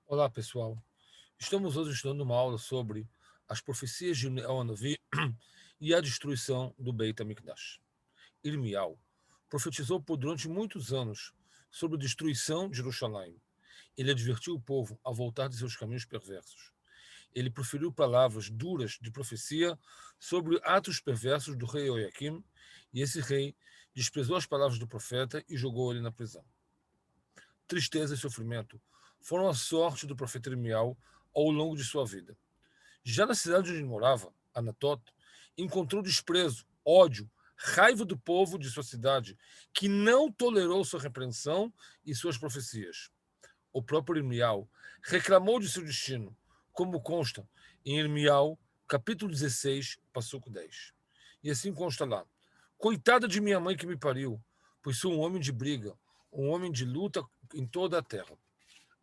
Olá, pessoal. Estamos hoje estudando uma aula sobre as profecias de El-Hanavi e a destruição do Beit HaMikdash. Irmial profetizou por durante muitos anos sobre a destruição de Jerusalém. Ele advertiu o povo a voltar de seus caminhos perversos. Ele proferiu palavras duras de profecia sobre atos perversos do rei Joaquim, e esse rei desprezou as palavras do profeta e jogou ele na prisão. Tristeza e sofrimento foram a sorte do profeta Irmial ao longo de sua vida. Já na cidade onde ele morava, Anatot, encontrou desprezo, ódio, raiva do povo de sua cidade, que não tolerou sua repreensão e suas profecias. O próprio Irmial reclamou de seu destino, como consta em Irmial, capítulo 16, passuco 10. E assim consta lá: Coitada de minha mãe que me pariu, pois sou um homem de briga, um homem de luta em toda a terra.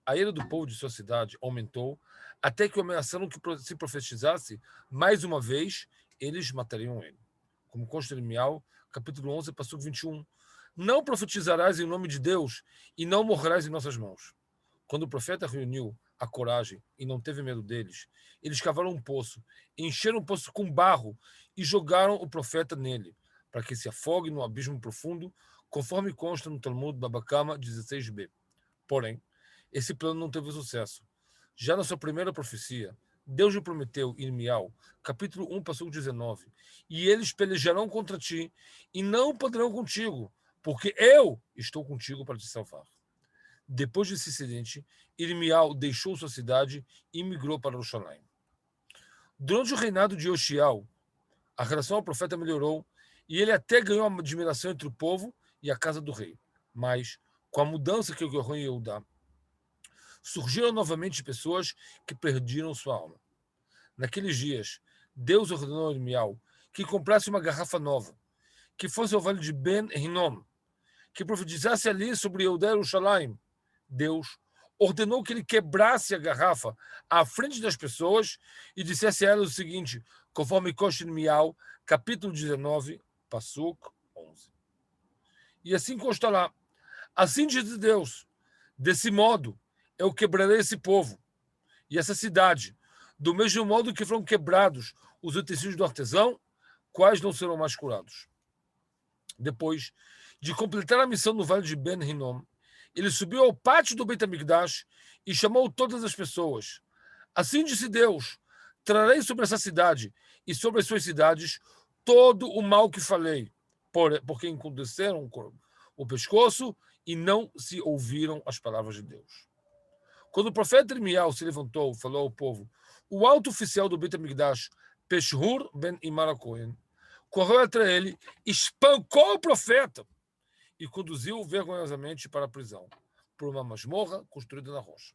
A ira do povo de sua cidade aumentou, até que ameaçaram que se profetizasse mais uma vez, eles matariam ele. Como consta em Mial, capítulo 11, passuco 21. Não profetizarás em nome de Deus e não morrerás em nossas mãos. Quando o profeta reuniu a coragem e não teve medo deles, eles cavaram um poço, encheram o poço com barro e jogaram o profeta nele, para que se afogue no abismo profundo, conforme consta no Talmud Babacama 16b. Porém, esse plano não teve sucesso. Já na sua primeira profecia, Deus lhe prometeu em Mial, capítulo 1, versículo 19, e eles pelejarão contra ti e não poderão contigo, porque eu estou contigo para te salvar. Depois desse incidente, Irmial deixou sua cidade e migrou para Jerusalém. Durante o reinado de Yoshial, a relação ao profeta melhorou e ele até ganhou uma admiração entre o povo e a casa do rei. Mas, com a mudança que ocorreu em Eudá, surgiram novamente pessoas que perderam sua alma. Naqueles dias, Deus ordenou a Irmial que comprasse uma garrafa nova, que fosse ao vale de Ben Hinnom, que profetizasse ali sobre Eudá e Jerusalém. Deus ordenou que ele quebrasse a garrafa à frente das pessoas e dissesse a elas o seguinte, conforme consta em Irmial, capítulo 19, Passuk 11. E assim consta lá: assim diz Deus, desse modo eu quebrarei esse povo e essa cidade, do mesmo modo que foram quebrados os utensílios do artesão, quais não serão mais curados. Depois de completar a missão no vale de Ben Hinnom, ele subiu ao pátio do Beit HaMikdash e chamou todas as pessoas. Assim disse Deus: trarei sobre essa cidade e sobre as suas cidades todo o mal que falei, porque encurteceram o pescoço e não se ouviram as palavras de Deus. Quando o profeta Irmial se levantou, falou ao povo, o alto oficial do Beit HaMikdash, Peshur ben Imara Cohen, correu atrás dele, espancou o profeta e conduziu-o vergonhosamente para a prisão, por uma masmorra construída na rocha.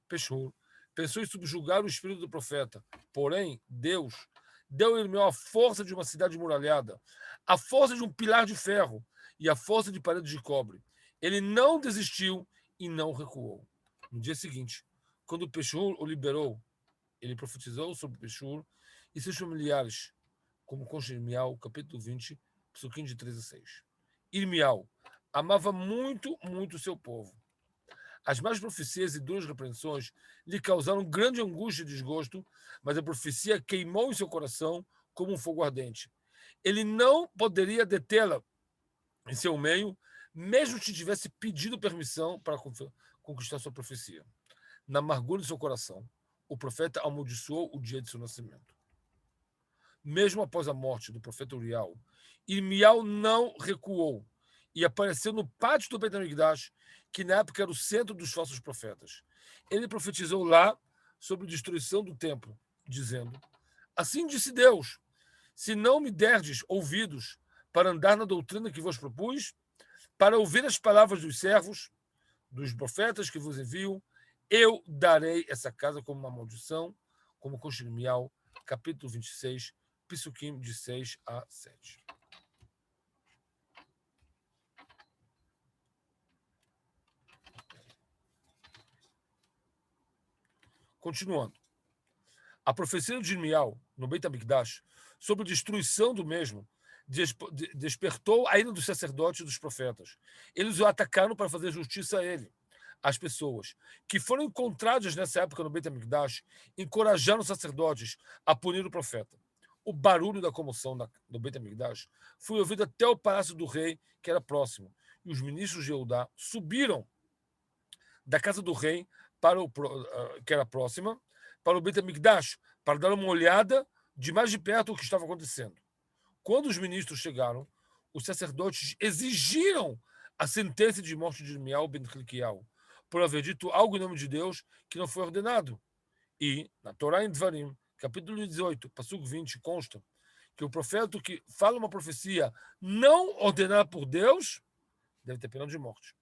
Peshur pensou em subjugar o espírito do profeta, porém, Deus deu a Irmial a força de uma cidade muralhada, a força de um pilar de ferro e a força de paredes de cobre. Ele não desistiu e não recuou. No dia seguinte, quando Peshur o liberou, ele profetizou sobre Peshur e seus familiares, como consta em Irmial, capítulo 20, psuquim de 3 a 6. Irmial amava muito, muito seu povo. As más profecias e duras repreensões lhe causaram grande angústia e desgosto, mas a profecia queimou em seu coração como um fogo ardente. Ele não poderia detê-la em seu meio, mesmo se tivesse pedido permissão para conquistar sua profecia. Na amargura de seu coração, o profeta amaldiçoou o dia de seu nascimento. Mesmo após a morte do profeta Uriel, Irmial não recuou e apareceu no pátio do Beit HaMikdash, que na época era o centro dos falsos profetas. Ele profetizou lá sobre a destruição do templo, dizendo: assim disse Deus, se não me derdes ouvidos para andar na doutrina que vos propus, para ouvir as palavras dos servos, dos profetas que vos envio, eu darei essa casa como uma maldição, como consta em Irmial, capítulo 26, Psuquim de 6 a 7. Continuando. A profecia de Irmial, no Beit HaMikdash, sobre a destruição do mesmo, despertou a ira dos sacerdotes e dos profetas. Eles o atacaram para fazer justiça a ele. As pessoas que foram encontradas nessa época no Beit HaMikdash encorajaram os sacerdotes a punir o profeta. O barulho da comoção do Beit HaMikdash foi ouvido até o palácio do rei, que era próximo, e os ministros de Eudá subiram da casa do rei que era próxima, para o Beit HaMikdash, para dar uma olhada de mais de perto o que estava acontecendo. Quando os ministros chegaram, os sacerdotes exigiram a sentença de morte de Irmial ben Hilkiah, por haver dito algo em nome de Deus que não foi ordenado. E, na Torá em Dvarim, capítulo 18, Passuco 20, consta que o profeta que fala uma profecia não ordenada por Deus deve ter pena de morte.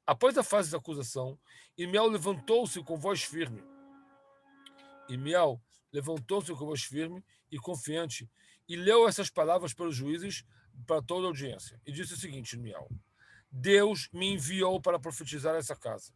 Após a fase da acusação, Irmial levantou-se com voz firme. Irmial levantou-se com voz firme e confiante e leu essas palavras para os juízes, para toda a audiência. E disse o seguinte, Irmial: Deus me enviou para profetizar essa casa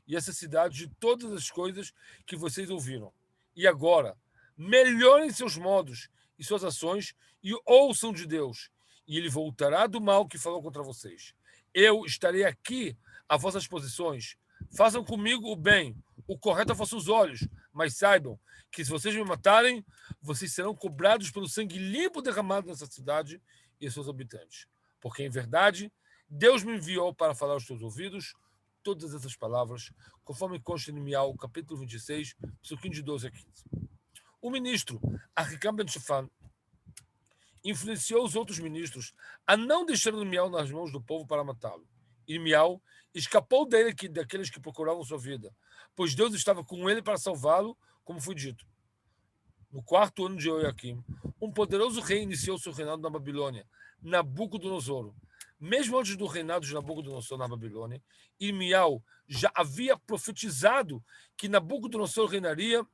e essa cidade de todas as coisas que vocês ouviram. E agora, melhorem seus modos e suas ações e ouçam de Deus, e ele voltará do mal que falou contra vocês. Eu estarei aqui a vossas posições. Façam comigo o bem, o correto a vossos olhos, mas saibam que se vocês me matarem, vocês serão cobrados pelo sangue limpo derramado nessa cidade e seus habitantes. Porque, em verdade, Deus me enviou para falar aos teus ouvidos todas essas palavras, conforme consta em Mial, capítulo 26, versículo de 12 a 15. O ministro Ahikam ben Shaphan influenciou os outros ministros a não deixar Irmial nas mãos do povo para matá-lo. Irmial escapou daqueles que procuravam sua vida, pois Deus estava com ele para salvá-lo, como foi dito. No quarto ano de Joaquim, um poderoso rei iniciou seu reinado na Babilônia, Nabucodonosor. Mesmo antes do reinado de Nabucodonosor na Babilônia, Irmial já havia profetizado que Nabucodonosor reinaria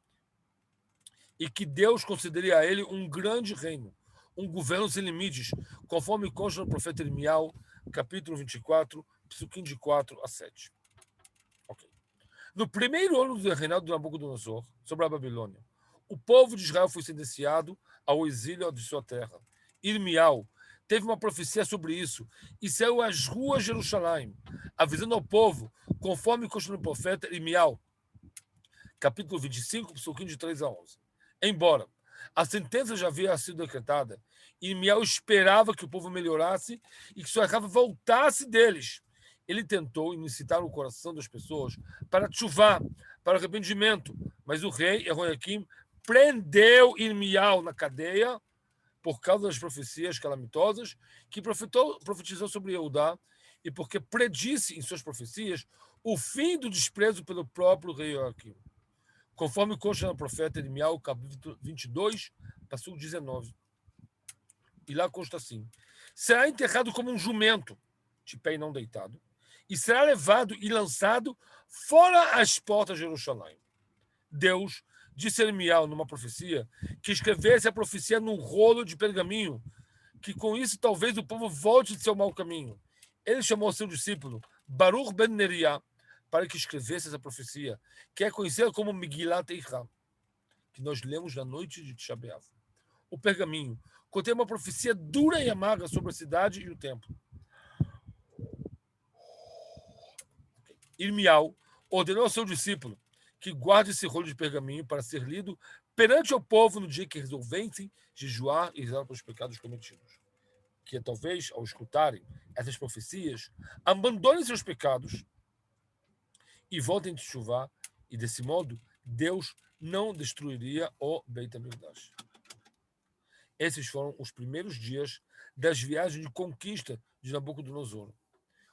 e que Deus concederia a ele um grande reino, um governo sem limites, conforme consta no profeta Irmial, capítulo 24, versículo de 4 a 7. Okay. No primeiro ano do reinado de Nabucodonosor sobre a Babilônia, o povo de Israel foi sentenciado ao exílio de sua terra. Irmial teve uma profecia sobre isso e saiu às ruas de Jerusalém, avisando ao povo, conforme consta no profeta Irmial, capítulo 25, versículo de 3 a 11. Embora a sentença já havia sido decretada, Irmial esperava que o povo melhorasse e que sua raiva voltasse deles. Ele tentou incitar o coração das pessoas para tchuvá, para arrependimento, mas o rei Jehoiakim prendeu Irmial na cadeia por causa das profecias calamitosas que profetizou sobre Eudá e porque predisse em suas profecias o fim do desprezo pelo próprio rei Jehoiakim. Conforme consta no profeta Irmial, capítulo 22, versículo 19. E lá consta assim: será enterrado como um jumento, de pé e não deitado, e será levado e lançado fora as portas de Jerusalém. Deus disse a Irmial, numa profecia, que escrevesse a profecia num rolo de pergaminho, que com isso talvez o povo volte de seu mau caminho. Ele chamou seu discípulo, Baruch ben Neriah, para que escrevesse essa profecia, que é conhecida como Megilat Eira, que nós lemos na noite de Tisha B'Av. O pergaminho contém uma profecia dura e amarga sobre a cidade e o templo. Irmial ordenou ao seu discípulo que guarde esse rolo de pergaminho para ser lido perante o povo no dia que resolvessem jejuar e rezar pelos pecados cometidos. Que talvez, ao escutarem essas profecias, abandonem seus pecados e voltem de chuva, e desse modo Deus não destruiria o Beit HaMikdash. Esses foram os primeiros dias das viagens de conquista de Nabucodonosor.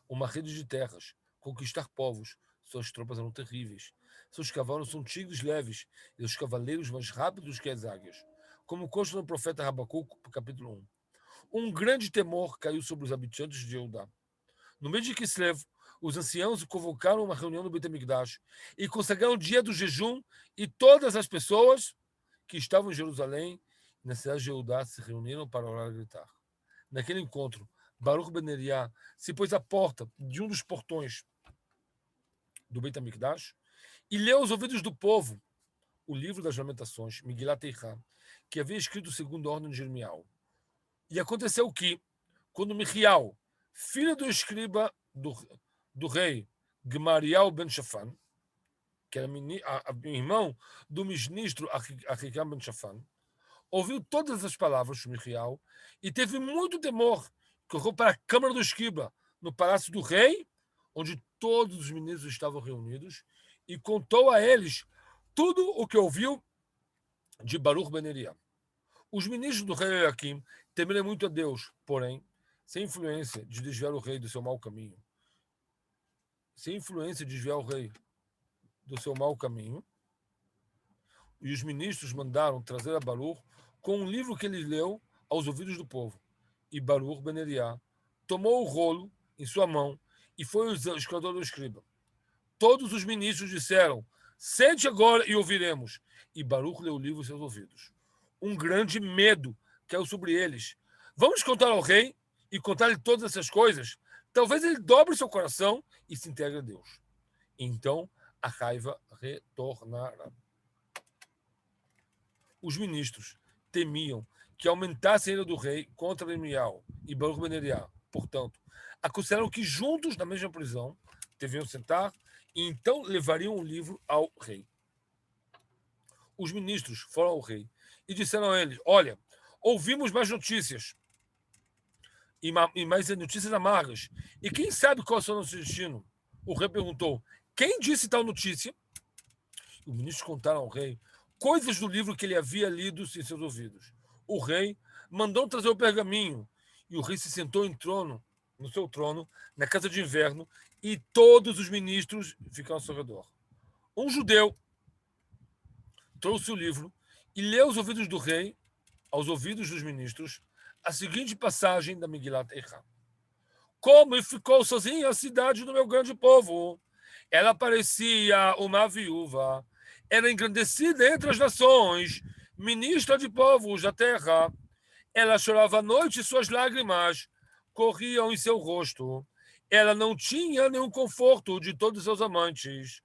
Uma rede de terras, conquistar povos. Suas tropas eram terríveis. Seus cavalos são tigres leves e os cavaleiros mais rápidos que as águias. Como consta no profeta Habacuque, capítulo 1. Um grande temor caiu sobre os habitantes de Eudá. No mês de Kislev, os anciãos convocaram uma reunião no Beit HaMikdash e consagraram o dia do jejum, e todas as pessoas que estavam em Jerusalém e na cidade de Eudá se reuniram para orar e gritar. Naquele encontro, Baruch ben Neriah se pôs à porta de um dos portões do Beit HaMikdash e leu aos ouvidos do povo o livro das Lamentações, Megilat Eira, que havia escrito segundo a ordem de Irmial. E aconteceu que, quando Michial, filho do escriba do rei, Gemariel ben Shafan, que era irmão do ministro Ahikam ben Shafan, ouviu todas as palavras de Michial e teve muito temor. Correu para a câmara do escriba, no palácio do rei, onde todos os ministros estavam reunidos, e contou a eles tudo o que ouviu de Baruch ben Neriah. Os ministros do rei Joaquim temeram muito a Deus, porém, sem influência de desviar o rei do seu mau caminho. Sem influência de desviar o rei do seu mau caminho. E os ministros mandaram trazer a Baruch com um livro que ele leu aos ouvidos do povo. E Baruch ben Neriah tomou o rolo em sua mão e foi o escritor do escriba. Todos os ministros disseram: sente agora e ouviremos. E Baruch leu o livro em seus ouvidos. Um grande medo caiu sobre eles. Vamos contar ao rei e contar-lhe todas essas coisas? Talvez ele dobre seu coração e se integre a Deus. Então a raiva retornará. Os ministros temiam que aumentasse a ira do rei contra Irmial e Baruch ben Neriah. Portanto, aconselharam que juntos, na mesma prisão, deviam sentar e então levariam o livro ao rei. Os ministros foram ao rei e disseram a ele: olha, ouvimos mais notícias e mais notícias amargas. E quem sabe qual é o nosso destino? O rei perguntou: quem disse tal notícia? Os ministros contaram ao rei coisas do livro que ele havia lido em seus ouvidos. O rei mandou trazer o pergaminho e o rei se sentou no seu trono, na casa de inverno, e todos os ministros ficaram ao seu redor. Um judeu trouxe o livro e leu aos ouvidos do rei, aos ouvidos dos ministros, a seguinte passagem da Megilat Eicha. Como ficou sozinha a cidade do meu grande povo? Ela parecia uma viúva, era engrandecida entre as nações, ministra de povos da terra. Ela chorava à noite e suas lágrimas corriam em seu rosto. Ela não tinha nenhum conforto de todos seus amantes.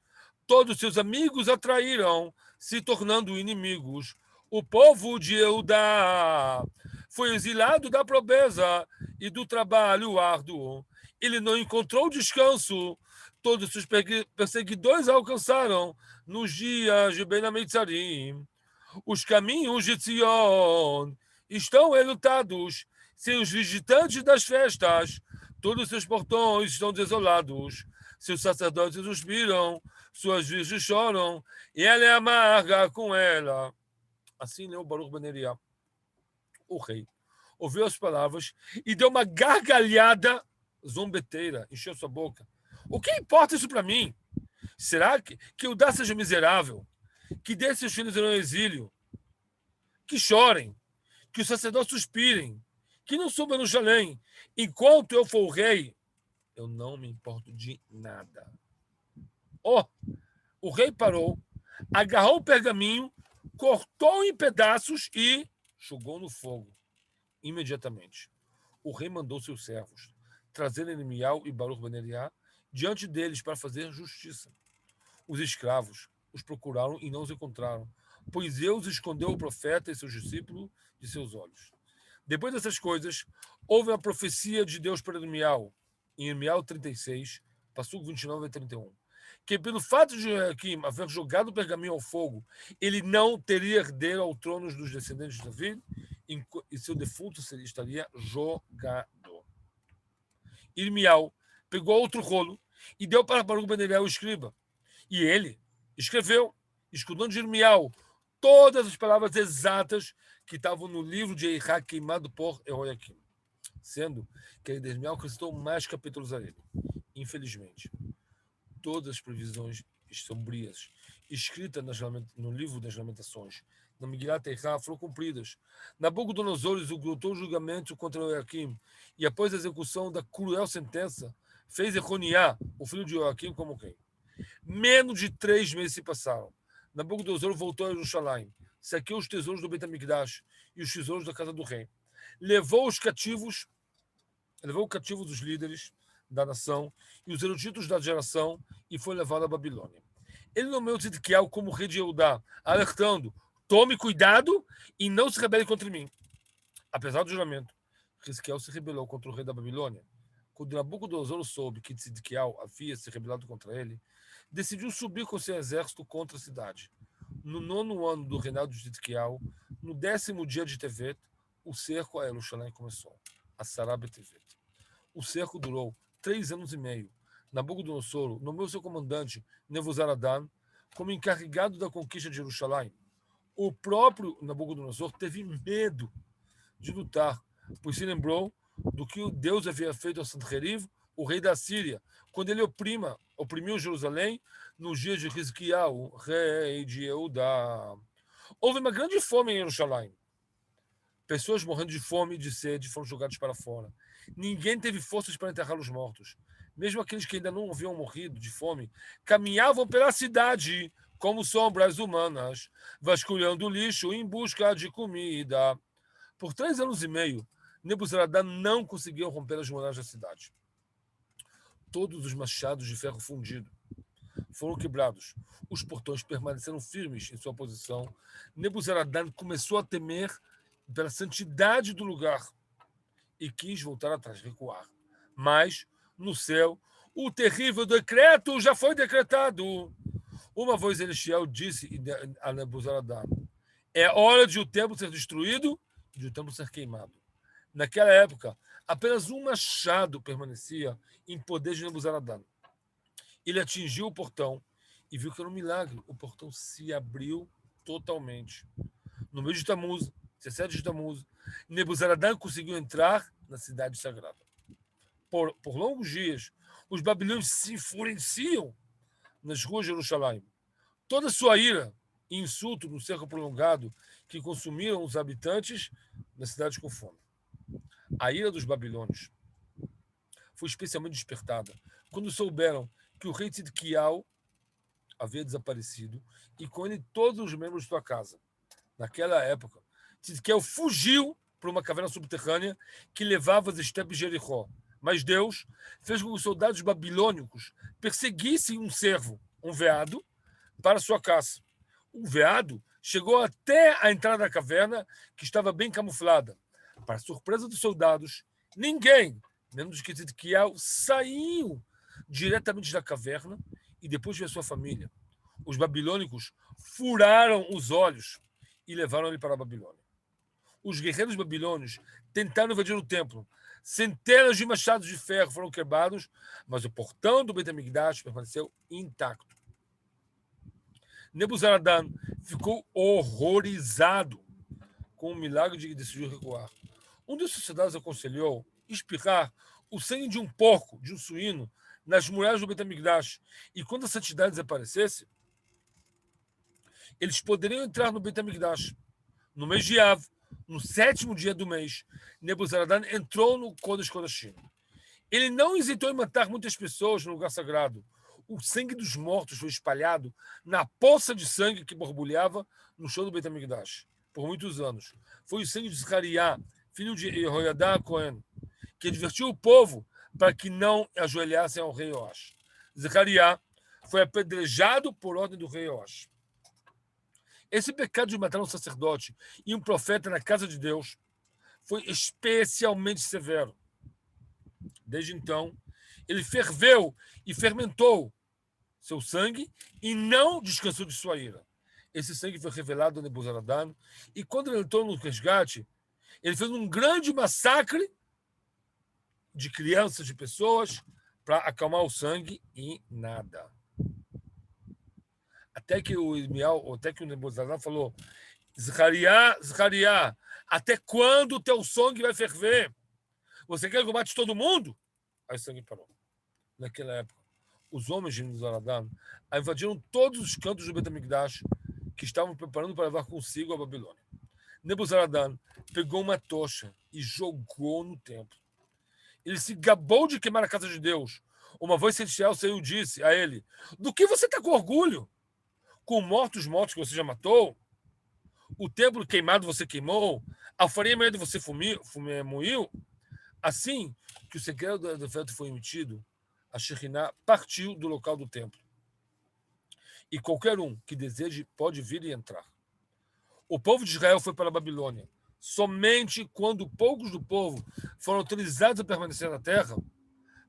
Todos seus amigos a traíram, se tornando inimigos. O povo de Eudá foi exilado da pobreza e do trabalho árduo. Ele não encontrou descanso. Todos seus perseguidores a alcançaram nos dias de Ben Amitzarim. Os caminhos de Zion estão enlutados, sem os visitantes das festas. Todos seus portões estão desolados. Seus sacerdotes suspiram, suas virgens choram, e ela é amarga com ela. Assim leu Baruch ben Neriah. O rei ouviu as palavras e deu uma gargalhada zombeteira, encheu sua boca. O que importa isso para mim? Será que Eudá seja miserável? Que dê seus filhos no exílio? Que chorem? Que os sacerdotes suspirem? Que não subam no Jerusalém? Enquanto eu for o rei, eu não me importo de nada. O rei parou, agarrou o pergaminho, cortou em pedaços e jogou no fogo. Imediatamente, o rei mandou seus servos trazer Irmial e Baruch ben Neriah diante deles para fazer justiça. Os escravos os procuraram e não os encontraram, pois Deus escondeu o profeta e seus discípulos de seus olhos. Depois dessas coisas, houve a profecia de Deus para Irmial, em Irmial 36, versículo 29 a 31, que pelo fato de Joaquim haver jogado o pergaminho ao fogo, ele não teria herdeiro ao trono dos descendentes de Davi, e seu defunto estaria jogado. Irmial pegou outro rolo e deu para Baruch ben Neriah o escriba. E ele escreveu, escudando de Irmial, todas as palavras exatas que estavam no livro de Eicha queimado por Jeoaquim, sendo que Irmial acrescentou mais capítulos a ele. Infelizmente, todas as previsões sombrias escritas no livro das Lamentações, na Megilat Eicha, foram cumpridas. Nabucodonosor executou o julgamento contra Joaquim e, após a execução da cruel sentença, fez Jeconiah, o filho de Joaquim, como rei. Menos de 3 meses se passaram. Nabucodonosor voltou a Jerusalém, saqueou os tesouros do Beit HaMikdash e os tesouros da casa do rei. Levou cativos os líderes da nação e os eruditos da geração e foi levado à Babilônia. Ele nomeou Tzidkiel como rei de Eudá, alertando: tome cuidado e não se rebele contra mim. Apesar do juramento, Tzidkiel se rebelou contra o rei da Babilônia, quando Nabucodonosor soube que Tzidkiau havia se rebelado contra ele, decidiu subir com seu exército contra a cidade. No 9º ano do reinado de Tzidkiau, no 10º dia de Tevet, o cerco a Jerusalém começou. A Sarab Tevet. O cerco durou 3 anos e meio. Nabucodonosor nomeou seu comandante, Nebuzaradan, como encarregado da conquista de Jerusalém. O próprio Nabucodonosor teve medo de lutar, pois se lembrou do que o Deus havia feito a Sanherib, o rei da Síria, quando ele oprimiu Jerusalém nos dias de Hizquiyahu, rei de Eudá. Houve uma grande fome em Jerusalém. Pessoas morrendo de fome e de sede foram jogadas para fora. Ninguém teve forças para enterrar os mortos. Mesmo aqueles que ainda não haviam morrido de fome, caminhavam pela cidade como sombras humanas, vasculhando o lixo em busca de comida. Por 3 anos e meio, Nebuzaradan não conseguiu romper as muralhas da cidade. Todos os machados de ferro fundido foram quebrados. Os portões permaneceram firmes em sua posição. Nebuzaradan começou a temer pela santidade do lugar e quis voltar atrás, recuar. Mas, no céu, o terrível decreto já foi decretado. Uma voz celestial disse a Nebuzaradan: é hora de o templo ser destruído e de o templo ser queimado. Naquela época, apenas um machado permanecia em poder de Nebuzaradan. Ele atingiu o portão e viu que era um milagre. O portão se abriu totalmente. No mês de Tammuz, 17 de Tammuz, Nebuzaradan conseguiu entrar na cidade sagrada. Por longos dias, os babilônios se enfureciam nas ruas de Jerusalém. Toda sua ira e insulto no cerco prolongado que consumiram os habitantes da cidade com fome. A ira dos babilônios foi especialmente despertada quando souberam que o rei Tzidkiau havia desaparecido e com ele todos os membros de sua casa. Naquela época, Tzidkiau fugiu para uma caverna subterrânea que levava às estepes de Jericó. Mas Deus fez com que os soldados babilônicos perseguissem um cervo, um veado, para sua caça. O veado chegou até a entrada da caverna, que estava bem camuflada. Para surpresa dos soldados, ninguém, menos que Tzidkiau, saiu diretamente da caverna e depois veio a sua família. Os babilônicos furaram os olhos e levaram ele para a Babilônia. Os guerreiros babilônios tentaram invadir o templo. Centenas de machados de ferro foram quebrados, mas o portão do Beit HaMikdash permaneceu intacto. Nebuzaradan ficou horrorizado com o milagre de que decidiu recuar. Um dos seus soldados aconselhou espirrar o sangue de um porco, de um suíno, nas muralhas do Beit HaMikdash. E quando a santidade desaparecesse, eles poderiam entrar no Beit HaMikdash. No mês de Av, no 7º dia do mês, Nebuzaradan entrou no Kodesh Kodashim. Ele não hesitou em matar muitas pessoas no lugar sagrado. O sangue dos mortos foi espalhado na poça de sangue que borbulhava no chão do Beit HaMikdash por muitos anos. Foi o sangue de Zechariah, filho de Jehoiada Cohen, que advertiu o povo para que não ajoelhassem ao rei Yoash. Zechariah foi apedrejado por ordem do rei Yoash. Esse pecado de matar um sacerdote e um profeta na casa de Deus foi especialmente severo. Desde então, ele ferveu e fermentou seu sangue e não descansou de sua ira. Esse sangue foi revelado a Nebuzaradan e quando ele entrou no resgate, ele fez um grande massacre de crianças, de pessoas, para acalmar o sangue e nada. Até que o Nebuzaradan falou: Zechariah, até quando o teu sangue vai ferver? Você quer que eu mate todo mundo? Aí o sangue parou. Naquela época, os homens de Nebuzaradan invadiram todos os cantos do Beit HaMikdash que estavam preparando para levar consigo a Babilônia. Nebuzaradan pegou uma tocha e jogou no templo. Ele se gabou de queimar a casa de Deus. Uma voz celestial saiu e disse a ele: do que você está com orgulho? Com mortos que você já matou? O templo queimado você queimou? A farinha moída você moiu? Assim que o segredo do decreto foi emitido, a Shekinah partiu do local do templo. E qualquer um que deseje pode vir e entrar. O povo de Israel foi para a Babilônia. Somente quando poucos do povo foram autorizados a permanecer na terra,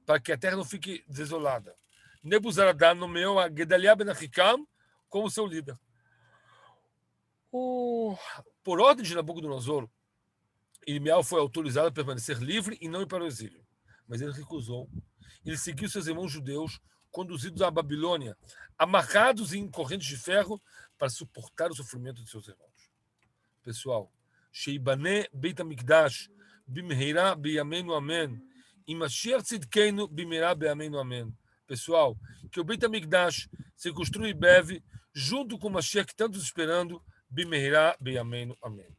para que a terra não fique desolada. Nebuzaradan nomeou a Gedaliah ben Ahikam como seu líder. Por ordem de Nabucodonosor, Irmial foi autorizado a permanecer livre e não ir para o exílio. Mas ele recusou. Ele seguiu seus irmãos judeus, conduzidos à Babilônia, amarrados em correntes de ferro para suportar o sofrimento de seus irmãos. Pessoal, Sheibane Beit HaMikdash Bimheira Beyamenu Amen e Mashiach Tzidkenu Bimheira Beyamenu Amen. Pessoal, que o Beit HaMikdash se construa em breve, junto com o Mashiach que estamos esperando, Bimheira Beyamenu Amen.